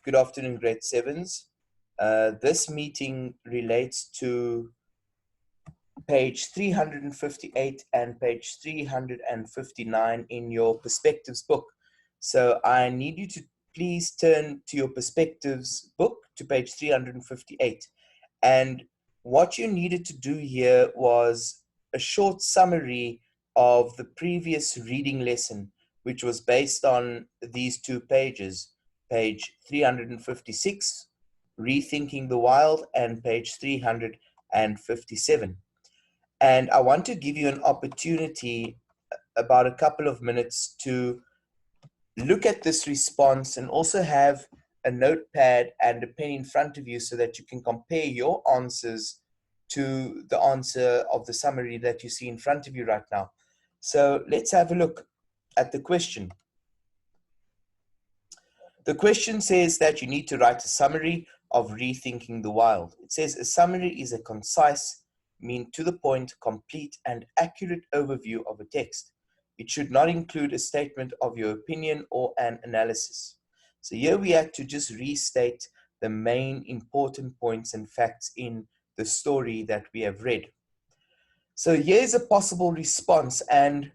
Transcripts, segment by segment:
Good afternoon, grade 7s. This meeting relates to page 358 and page 359 in your Perspectives book. So I need you to please turn to your Perspectives book to page 358. And what you needed to do here was a short summary of the previous reading lesson, which was based on these two pages, page 356, Rethinking the Wild, and page 357. And I want to give you an opportunity, about a couple of minutes, to look at this response and also have a notepad and a pen in front of you so that you can compare your answers to the answer of the summary that you see in front of you right now. So let's have a look at the question. The question says that you need to write a summary of Rethinking the Wild. It says a summary is a concise, to the point, complete, and accurate overview of a text. It should not include a statement of your opinion or an analysis. So here we had to just restate the main important points and facts in the story that we have read. So here's a possible response, and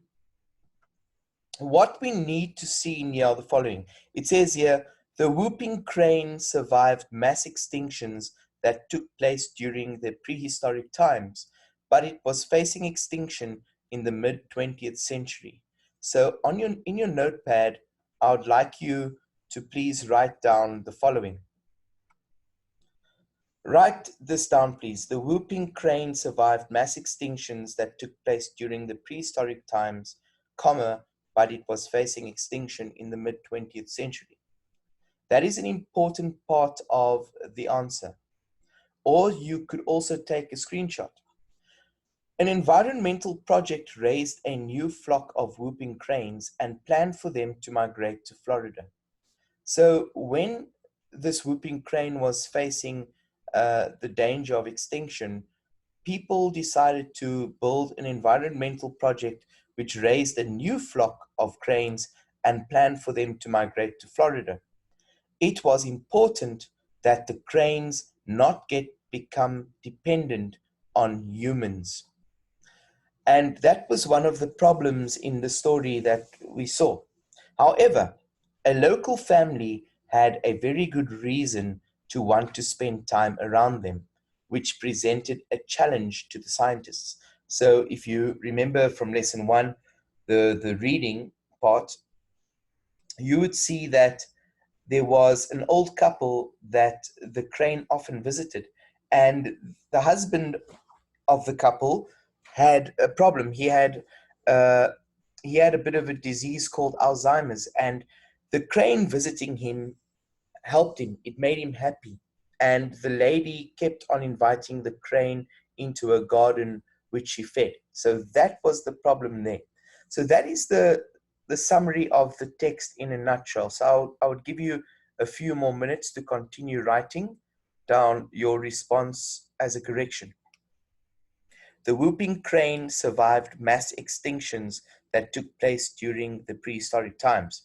what we need to see in here are the following. It says here, the whooping crane survived mass extinctions that took place during the prehistoric times, but it was facing extinction in the mid-20th century. So in your notepad, I would like you to please write down the following. Write this down, please. The whooping crane survived mass extinctions that took place during the prehistoric times, but it was facing extinction in the mid-20th century. That is an important part of the answer. Or you could also take a screenshot. An environmental project raised a new flock of whooping cranes and planned for them to migrate to Florida. So when this whooping crane was facing the danger of extinction, people decided to build an environmental project which raised a new flock of cranes and planned for them to migrate to Florida. It was important that the cranes not become dependent on humans. And that was one of the problems in the story that we saw. However, a local family had a very good reason to want to spend time around them, which presented a challenge to the scientists. So if you remember from lesson 1, the reading part, you would see that there was an old couple that the crane often visited, and the husband of the couple had a problem. He had a bit of a disease called Alzheimer's, and the crane visiting him helped him. It made him happy. And the lady kept on inviting the crane into a garden which she fed. So that was the problem there. So that is the summary of the text in a nutshell. So I would give you a few more minutes to continue writing down your response as a correction. The whooping crane survived mass extinctions that took place during the prehistoric times,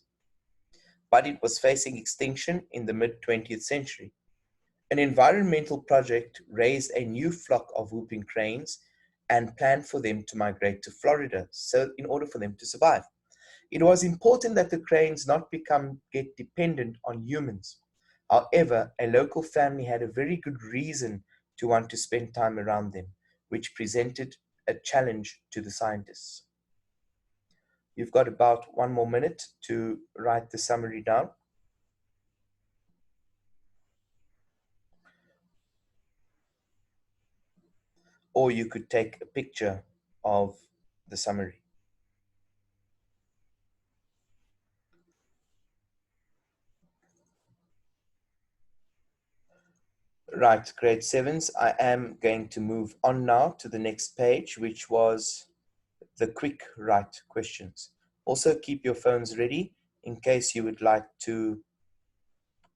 but it was facing extinction in the mid-20th century. An environmental project raised a new flock of whooping cranes and planned for them to migrate to Florida, so in order for them to survive. It was important that the cranes not get dependent on humans. However, a local family had a very good reason to want to spend time around them, which presented a challenge to the scientists. You've got about 1 more minute to write the summary down. Or you could take a picture of the summary. Right, grade 7s, I am going to move on now to the next page, which was the quick write questions. Also keep your phones ready in case you would like to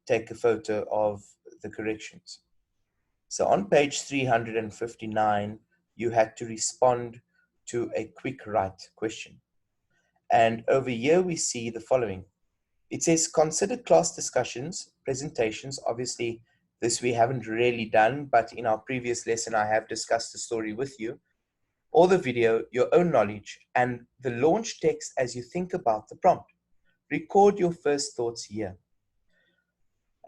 take a photo of the corrections. So on page 359, you had to respond to a quick write question. And over here we see the following. It says, consider class discussions, presentations. Obviously, this we haven't really done, but in our previous lesson, I have discussed the story with you, or the video, your own knowledge, and the launch text as you think about the prompt. Record your first thoughts here.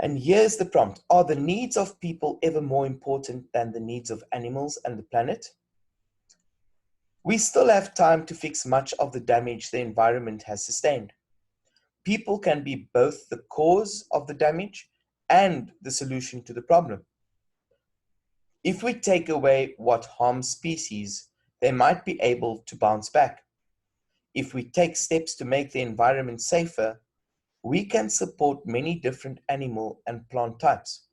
And here's the prompt. Are the needs of people ever more important than the needs of animals and the planet? We still have time to fix much of the damage the environment has sustained. People can be both the cause of the damage and the solution to the problem. If we take away what harms species, they might be able to bounce back. If we take steps to make the environment safer, we can support many different animal and plant types.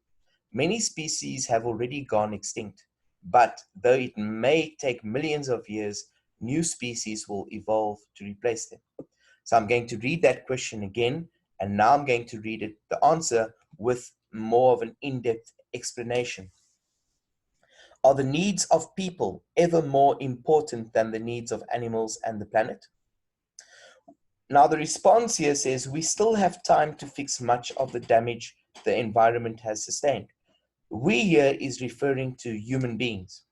Many species have already gone extinct, but though it may take millions of years, new species will evolve to replace them. So I'm going to read that question again, and now I'm going to read the answer with more of an in-depth explanation. Are the needs of people ever more important than the needs of animals and the planet? Now the response here says, we still have time to fix much of the damage the environment has sustained. We here is referring to human beings.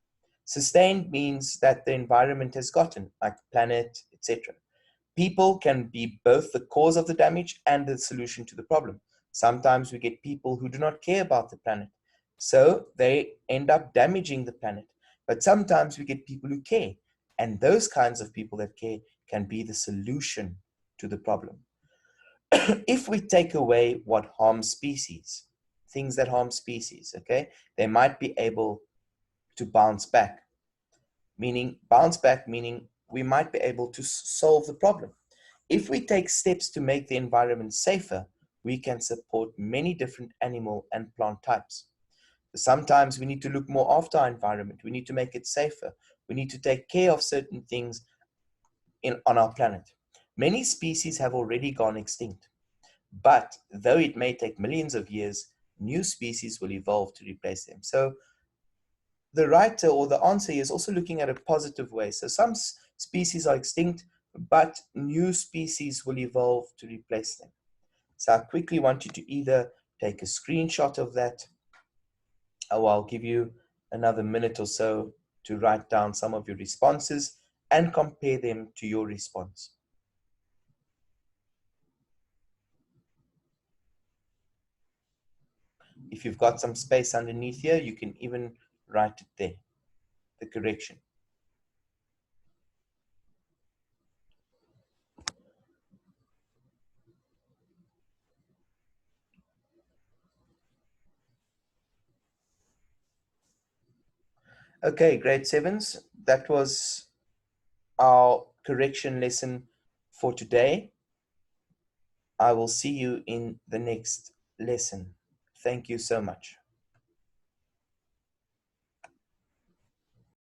Sustained means that the environment has gotten, like the planet, etc. People can be both the cause of the damage and the solution to the problem. Sometimes we get people who do not care about the planet, so they end up damaging the planet. But sometimes we get people who care, and those kinds of people that care can be the solution to the problem. If we take away what harms species, things that harm species, okay, they might be able to bounce back. Meaning we might be able to solve the problem. If we take steps to make the environment safer, we can support many different animal and plant types. Sometimes we need to look more after our environment. We need to make it safer. We need to take care of certain things on our planet. Many species have already gone extinct, but though it may take millions of years, new species will evolve to replace them. So the writer or the answer is also looking at a positive way. So some species are extinct, but new species will evolve to replace them. So I quickly want you to either take a screenshot of that, or I'll give you another minute or so to write down some of your responses and compare them to your response. If you've got some space underneath here, you can even write it there, the correction. Okay, grade 7s, that was our correction lesson for today. I will see you in the next lesson. Thank you so much.